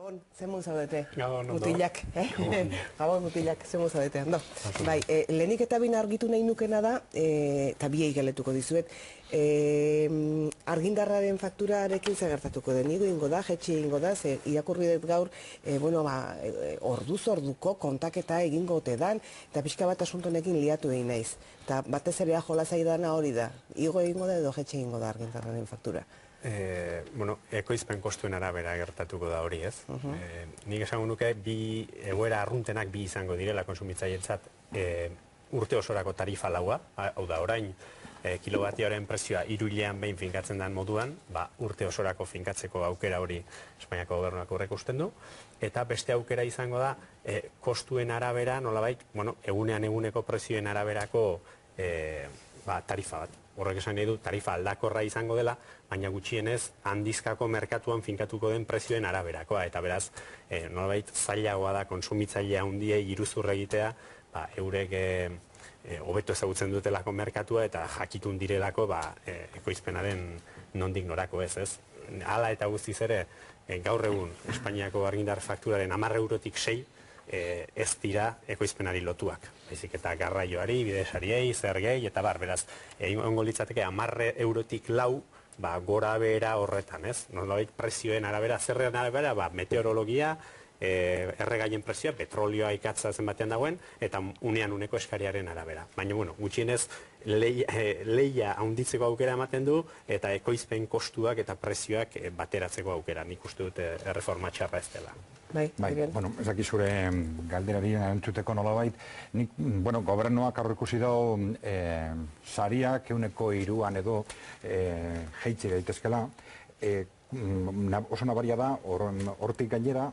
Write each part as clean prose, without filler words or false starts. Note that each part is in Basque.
Gabon, zemuz zaudete? Gabon, ondo. Mutilak, Gabon, mutilak, zemuz zaudete, ondo. Bai, lehenik eta bina argitu nahi nukena da, eta biei galetuko dizuet, argindarraren fakturarekin zer gertatuko den, ingo da, jetxi ingo da, ze irakurri dut gaur, orduz orduko kontaketa egingo ote dan, eta pixka bat asuntonekin liatu egin naiz. Eta batez ere jola zaidana hori da, igo egingo da edo jetxi egingo da argindarraren faktura. Ekoizpen kostuen arabera gertatuko da hori, ez? Nik esango nuke, bi egoera arruntenak bi izango direla konsumitzailetzat urte osorako tarifa laua, hau da, orain kilobatioaren prezioa 3 hilean behin finkatzen den moduan, urte osorako finkatzeko aukera hori Espainiako gobernuak aurreikusten du, eta beste aukera izango da, kostuen arabera, nolabait, eguneko prezioen araberako tarifa bat. Horrek esan nahi du, tarifa aldakorra izango dela, baina gutxienez handizkako merkatuan finkatuko den prezioen araberakoa. Eta beraz, nolabait zailagoa da konsumitzailea handiei iruzur egitea, eurek hobeto ezagutzen dutelako merkatua eta jakitun direlako ekoizpenaren nondik norako ez. Hala eta guztiz ere, gaur egun Espainiako argindar fakturaren 10 eurotik 6, ez dira ekoizpenari lotuak. Baizik eta garraioari, bidesariei, zergei, eta beraz, egongo litzateke 10 eurotik 4, gora behera horretan, ez? Nolabait prezioen arabera, zerren arabera, meteorologia, erregaien prezioa, petrolioa ikatza zenbatean dagoen, eta unean uneko eskariaren arabera. Baina, gutxienez, lehia handitzeko aukera ematen du, eta ekoizpen kostuak eta prezioak bateratzeko aukera. Nik uste dute erreforma txarra ez dela. Bai, ez daki zure galderari entzuteko nolabait, nik, gobernuak aurreikusi dago sariak 1/3 edo jeitsi daitezkela, oso nabaria da, hortik gainera,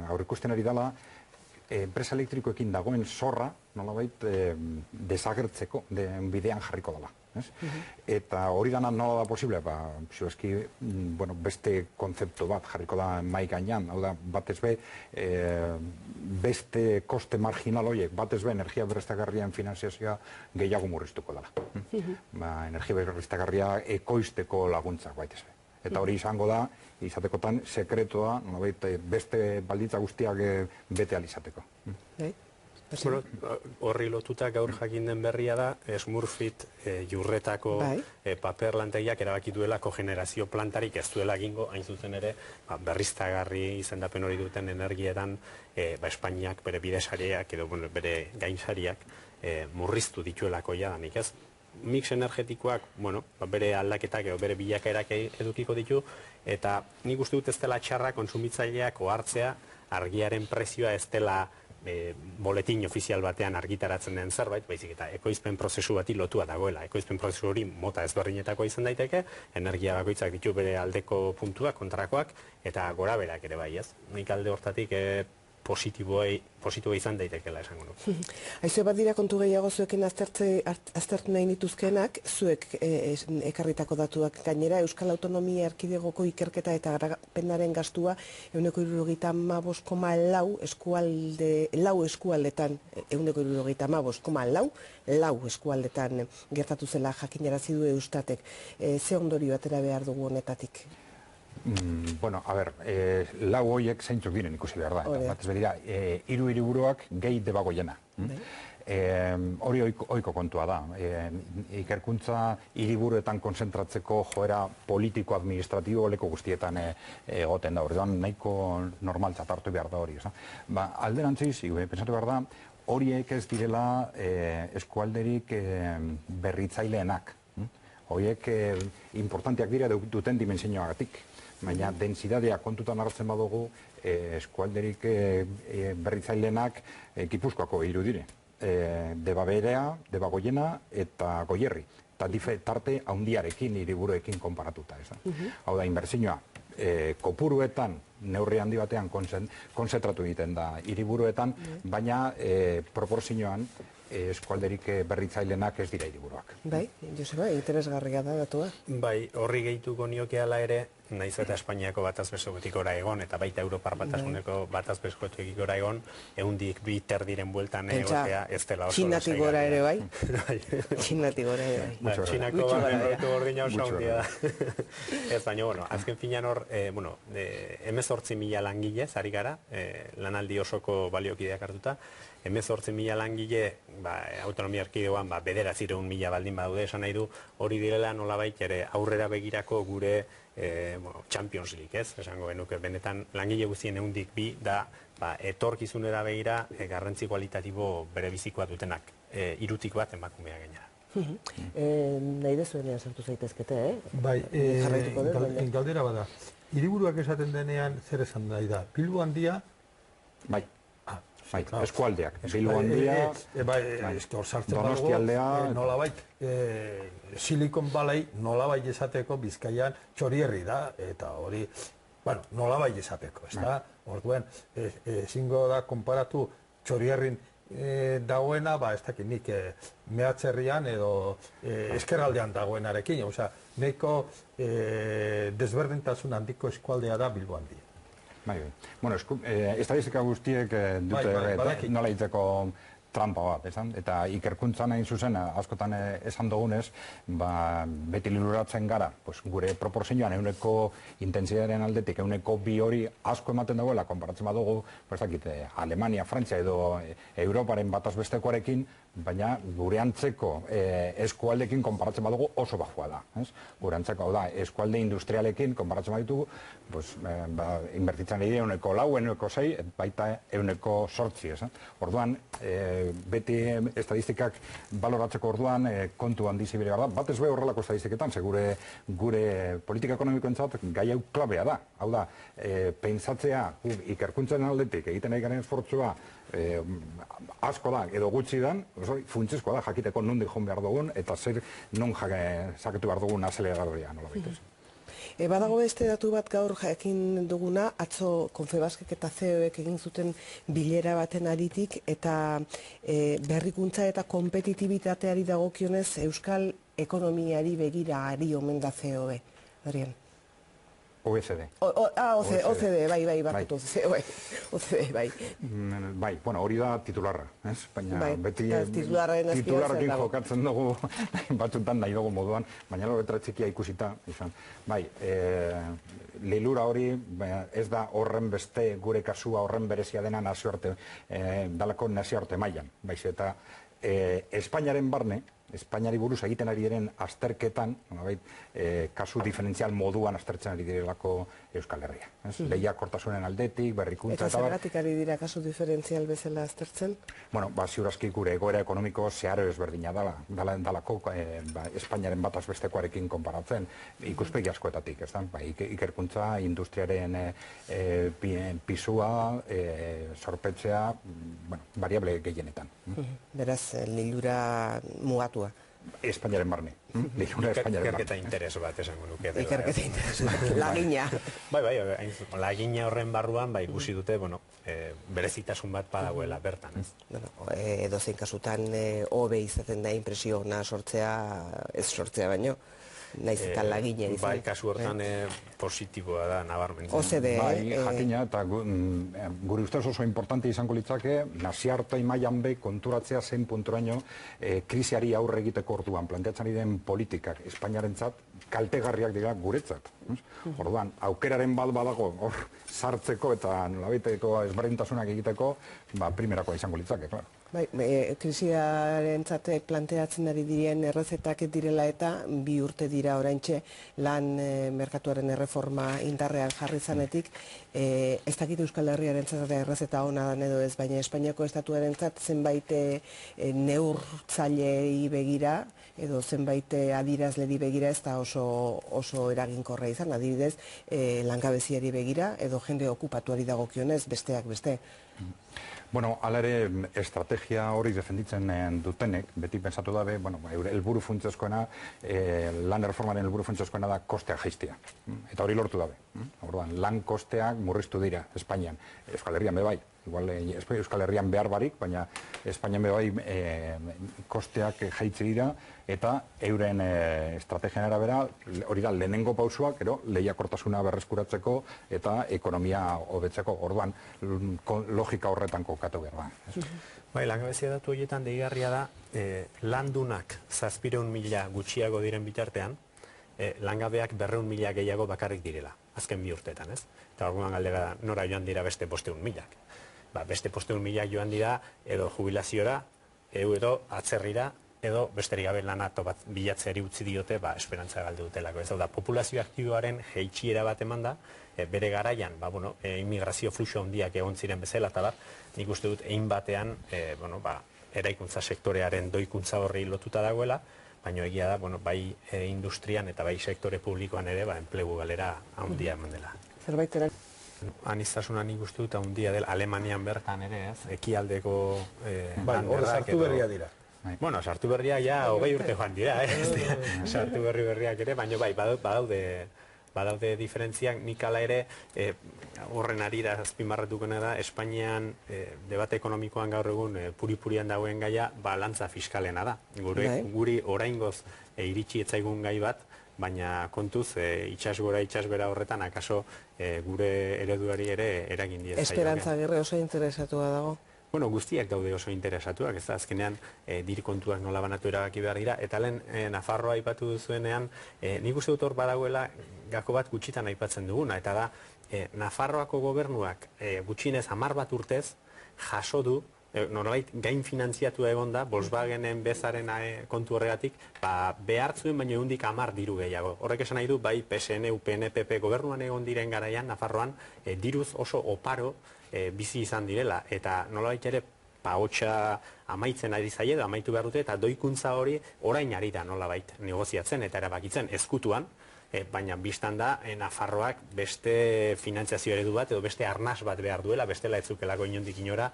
aurreikusten ari dela, enpresa elektrikoekin dagoen zorra, nolabait, desagertzeko, bidean jarriko dela. Eta hori dana nola da posible, beste kontzeptu bat jarriko da mai gainean, hau da, batez be, beste koste marginal horiek, batez be, energia berriztagarrien finanziazioa gehiago murriztuko dela. Energia berriztagarria ekoizteko laguntzak, baitez be. Eta hori izango da, izatekotan, sekretoa, beste balditza guztiak bete alizateko. Horri lotuta gaur jakin den berria da, Smurfit jurretako paper lantegiak erabaki duela kogenerazio plantarik ez duela egingo, hain zuzen ere, berriztagarri izendapen hori duten energietan, Espainiak bere bidesariak edo bere gainsariak murriztu dituelako jadanik, ez? Mix energetikoak, bere aldaketak edo bere bilakaerak edukiko ditu, eta nik uste dut ez dela txarra konsumitzaileak ohartzea argiaren prezioa ez dela boletin ofizial batean argitaratzen den zerbait, baizik eta ekoizpen prozesu bati lotua dagoela. Ekoizpen prozesu hori mota ezberdinetako izan daiteke, energia bakoitzak ditu bere aldeko puntuak, kontrakoak, eta gora berak ere bai, ez? Nik alde hortatik positiboa izan daitekela esango nuke. Aizue bat dira kontu gehiago zuekin aztertu nahi nituzkenak, zuek ekarritako datuak gainera, Euskal Autonomia Erkidegoko ikerketa eta garapenaren gastua 175,4 eskualdetan, 175,4 eskualdetan gertatu zela jakinarazi du Eustatek. Ze ondorio atera behar dugu honetatik? Lau horiek zeintzuk diren ikusi behar da. Batez bedira, 3 hiriburuak gehi debagoiena. Hori ohiko kontua da. Ikerkuntza hiriburuetan konzentratzeko joera politiko-administratibo leko guztietan egoten da. Horretan nahiko normaltzat hartu behar da hori. Alderantziz, pensatu behar da, horiek ez direla eskualderik berritzaileenak. Horiek importanteak dira duten dimensioagatik. Baina densidadea kontutan hartzen badugu eskualderik berritzaileenak Gipuzkoako 3 dire. Debaberea, Debagoiena eta Goierri. Eta tarte handiarekin hiriburuekin konparatuta. Hau da, inbertsioa kopuruetan neurri handi batean konzentratu egiten da hiriburuetan, baina proporzioan eskualderik berritzaileenak ez dira hiriburuak. Bai, Joseba, interesgarria da datua. Bai, horri gehituko nioke hala ere, naiz eta Espainiako bataz bestekotik gora egon, eta baita Europar batasuneko bataz bestekotik gora egon, 102 terdiren bueltan egotea ez dela oso lasaigarria. Txinatik gora ere bai. Txinatik gora ere bai. Txinako barrengoetu gordina oso handia da. Ez baina, bueno, azken finan hor, 18.000 langile, zari gara, lanaldi osoko baliokideak hartuta, 18.000 langile, autonomia erkidegoan, 900.000 baldin badaude, esan nahi du, hori direla nolabait ere aurrera begirako gure Champions League, ez? Esango genuke, benetan langile guztien 102 da, etorkizunera begira garrantzi kualitatibo bere bizikoa dutenak, irutik bat emakumea gainera. Nahi dezuenean sartu zaitezkete, Bai, galdera bada. Hiriburuak esaten denean zer esan nahi da? Bilbo handia? Bai, eskualdeak. Bilbo handia, hor sartzen badugu, nolabait, Silicon Valley nolabait esateko Bizkaian Txorierri da, eta hori, nolabait esateko, ez da? Orduen, ezingo da konparatu Txorierrin dagoena, ez dakit nik mehatzerrian edo eskerraldean dagoenarekin, osea, nahiko desberdintasun handiko eskualdea da Bilbo handia. Bueno, estadistika guztiek dute nola hiteko trampa bat, eta ikerkuntzan hain zuzen, askotan esan dugunez, beti liluratzen gara, gure proporzioan euneko intensidaren aldetik, euneko 2 hori asko ematen dagoela, konparatzen badugu, Alemania, Frantzia edo Europaren bataz bestekoarekin, baina gure antzeko eskualdekin konparatzen badugu oso bajua da. Gure antzeko, eskualde industrialekin konparatzen baditugu, inbertitzen dira euneko 4, euneko 6, baita euneko 8. Orduan, beti estadistikak baloratzeko orduan kontu handi zibire gara da. Batez be horrelako estadistiketan, gure politika ekonomikoentzat gai hau klabea da. Hau da, pentsatzea ikerkuntzaren aldetik egiten nahi garen esfortzua asko da, edo gutxi dan, funtsezkoa da, jakiteko nondik joan behar dugun, eta zer non saketu behar dugun azelegarria, nola baitez. Badago beste datu bat gaur jakin duguna, atzo Konfebaskek eta CEOek egin zuten bilera baten aritik, eta berrikuntza eta kompetitibitateari dagokionez Euskal ekonomiari begira ari omen da CEOe. Adrian. OECD. OCDE, bai, barkutu, OCDE, bai. Bai, hori da titularra, ez? Baina beti titularrarekin jokatzen dugu, batzutan nahi dugu moduan, baina letra txikia ikusita, izan. Bai, lilura hori ez da horren beste gure kasua horren berezia dena dalako nazioarte mailan. Baiz, eta Espainiaren barne, Espainiari buruz egiten ari diren azterketan, kasu diferentzial moduan aztertzen ari direlako Euskal Herria. Lehiakortasunen aldetik, berrikuntza eta zergatik ari dira kasu diferentzial bezala aztertzen? Bueno, ziurazki gure egoera ekonomiko zeharo ezberdina dalako Espainiaren bataz bestekoarekin konparatzen, ikuspegi askoetatik, ez da? Ikerkuntza, industriaren pisua, sorpetzea, variable gehienetan. Beraz, lilura mugatua. Espainiaren barne. Ikerketa interes bat esango nuke. Ikerketa interes bat, lagina. Bai, lagina horren barruan, ikusi dute, berezitasun bat badagoela bertan. Edozein kasutan, hobe izaten da impresio ona sortzea, ez sortzea baino. Naiz eta lagina izan. Bai, kasu hortan positiboa da, nabarmen. OCDE. Bai, jakina, eta gure ustez oso importante izango litzake, naziarte mailan be konturatzea zen punturaino krisiari aurre egiteko orduan. Planteatzen den politikak Espainiarentzat kaltegarriak dira guretzat. Orduan, aukeraren bat badago hor sartzeko eta nolabiteko ezberdintasunak egiteko, primerakoa izango litzake, klaro. Bai, krisiarentzat planteatzen ari diren errezetak direla eta 2 urte dira oraintxe lan merkatuaren erreforma indarrean jarri zanetik, ez dakit Euskal Herriarentzat errezeta ona dan edo ez, baina Espainiako estatuarentzat zenbait neurtzailei begira edo zenbait adirazleri begira ez da oso eraginkorra izan, adibidez langabeziari begira edo jende okupatuari dagokionez besteak beste. Bueno, ala ere estrategia hori defenditzen dutenek, beti pensatu dabe, helburu funtsezkoena, lan erreformaren helburu funtsezkoena da kostea jaistea. Eta hori lortu dabe. Orduan, lan kosteak murriztu dira Espainian. Euskal Herrian bai, igual Euskal Herrian behar barik, baina Espainian bai kosteak jaitsi dira, eta euren estrategian arabera, hori da, lehenengo pausua, lehiakortasuna berreskuratzeko eta ekonomia hobetzeko. Orduan, logika horretan kokatu behar da. Bai, langabezia datu horietan deigarria da, landunak 700.000 gutxiago diren bitartean, langabeak 200.000 gehiago bakarrik direla, azken 2 urteetan, ez? Eta orduan galdera nora joan dira beste 500.000. Beste 500.000 joan dira edo jubilaziora, edo atzerrira, edo besterik gabe lana bat bilatzeari utzi diote, esperantza galdu dutelako. Ez da, populazio aktiboaren jeitsiera bat eman da, bere garaian, immigrazio fluxu handiak egon ziren bezala, eta nik uste dut egin batean, eraikuntza sektorearen doikuntza horri lotuta dagoela, baina egia da, bai industrian eta bai sektore publikoan ere, enplegu galera handia eman dela. Zerbait era? Aniztasuna nik uste dut handia dela, Alemanian bertan ere, ez? Ekialdeko... Hor sartu berria dira. Bueno, sartu berriak ja 20 urte joan dira, sartu berriak ere, baina bai, badaude diferentziak, nik ala ere, horren arira azpimarratuko da, Espainian debate ekonomikoan gaur egun puri-purian dagoen gaia, balantza fiskalena da. Guri oraingoz iritsi etzaigun gai bat, baina kontuz itsasgora itsasbera horretan akaso gure ereduari ere eragin die. Esperantza Agirre oso interesatua dago. Bueno, guztiak daude oso interesatuak, ez da, azkenean diru kontuak nola banatu erabaki behar dira, eta lehen Nafarroa aipatu duzuenean, nik uste dut hor badagoela gako bat gutxitan aipatzen duguna, eta da, Nafarroako gobernuak gutxinez 10 bat urtez jaso du, nolabait gain finantziatua egon da, Volkswagenen bezaren kontu horregatik, behar zuen baino ehundik 10 diru gehiago. Horrek esan nahi du, bai PSN, UPN, PP gobernuan egon diren garaian, Nafarroan, diruz oso oparo bizi izan direla, eta nolabait ere pahotsa amaitzen ari zaie, amaitu behar dute, eta doikuntza hori orain ari da nolabait negoziatzen eta erabakitzen ezkutuan, baina biztan da Nafarroak beste finantziazio eredu bat edo beste arnas bat behar duela, bestela ez zukelako inondik inora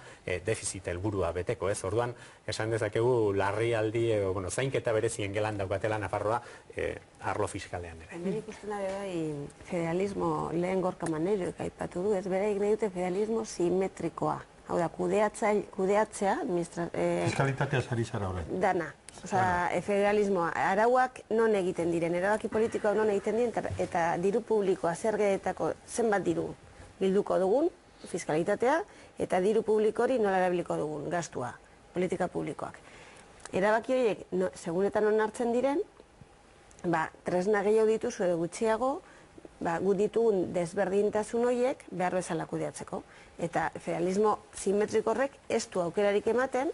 defizit helburua beteko, ez? Orduan, esan dezakegu larrialdi edo, zainketa berezien gelan daukatela Nafarroa arlo fiskalean ere. Hemen ikusten da bai federalismo lehen Gorka Maneiro aipatu du, ez bere egin dute federalismo simetrikoa. Hau da, kudeatzea, fiskalitatea sari zara horrein. Dana. Osea, federalismoa, arauak non egiten diren, erabaki politikoa non egiten diren, eta diru publikoa, zergetako zenbat diru bilduko dugun, fiskalitatea, eta diru publiko hori nola erabiliko dugun, gastua, politika publikoak. Erabaki horiek, seguretan non hartzen diren, tresna gehiago dituzu edo gutxiago, gu ditugun desberdintasun horiek behar bezala kudeatzeko. Eta federalismo simetriko horrek ez du aukerarik ematen,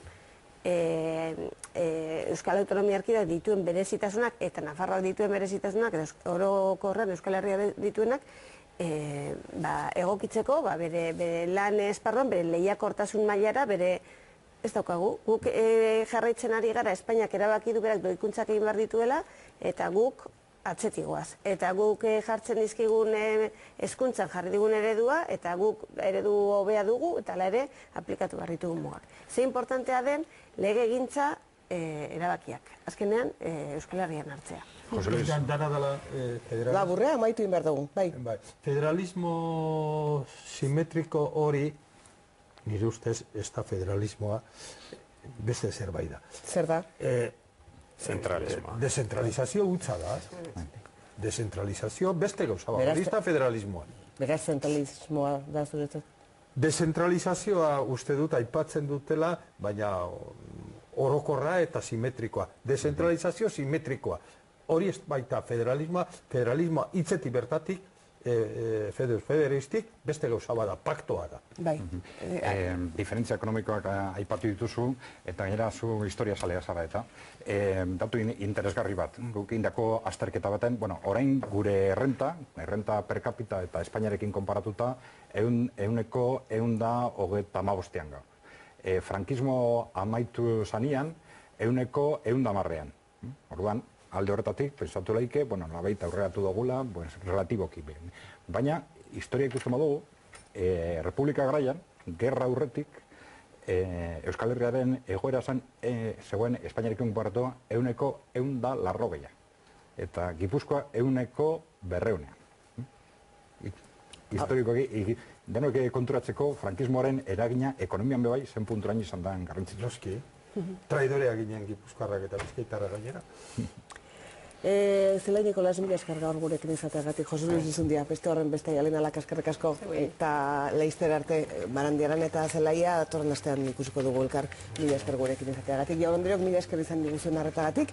Euskal Autonomia Erkideak dituen berezitasunak eta Nafarroak dituen berezitasunak eta orokorrean Euskal Herria dituenak egokitzeko bere lan esparruan, bere lehiakortasun mailara, bere ez daukagu. Guk jarraitzen ari gara Espainiak erabaki du berak doikuntzak egin behar dituela eta guk atzetigoaz. Eta guk jartzen dizkigun hezkuntzan jarri digun eredua eta guk eredu hobea dugu eta hala ere aplikatu behar ditugun mugak. Ze importantea den legegintza erabakiak. Azkenean Euskal Herrian hartzea. Dana dela federalismo. Laburrea amaitu behar dugu, bai. Federalismo simetriko hori, nire ustez, ez da federalismoa beste zerbait da. Zer da? Zentralismoa. Dezentralizazio hutsa da. Dezentralizazio beste gauza bat. Hori da federalismoa. Beraz zentralismoa da zuretzat? Dezentralizazioa uste dut aipatzen dutela, baina orokorra eta simetrikoa. Dezentralizazio simetrikoa. Hori ez baita federalismoa hitzetik bertatik, federistik, beste gauza bada, paktoa da. Bai. Diferentzia ekonomikoak aipatu dituzu, eta gainera zu historia salea zara eta datu interesgarri bat. Guk indako azterketa baten, orain gure errenta per capita eta Espainiarekin konparatuta, ehuneko 135 gaur. Frankismo amaitu zanian, ehuneko 110. Orduan, alde horretatik, pensatu laike, nolabait aurreratu dugula, relatiboki. Baina, historia ikusten badugu, Republika garaian, gerra aurretik, Euskal Herriaren egoera zegoen Espainiarekin konparatu ehuneko 180. Eta Gipuzkoa ehuneko 200. historikoki, denok konturatzeko frankismoaren eragina ekonomian bebai zen punturaino izan da garrantzitsu. Noski, traidorea ginen Gipuzkoarrak eta Bizkaitarrak gainera. Zelaineko las mila esker gaur gurekin izateagatik, Jose Luis Izundia, beste horren beste Alena Lakaskerrik asko, eta laizter arte Barandiaran eta Zelaia, datorren astean ikusiko dugu elkar mila esker gurekin izateagatik. Jaun Andreok, mila esker izan diguzuen arretagatik.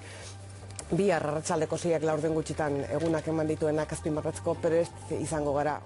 Bihar arratsaldeko 6:00 gutxitan egunak eman dituenak azpimarratzeko prest izango gara.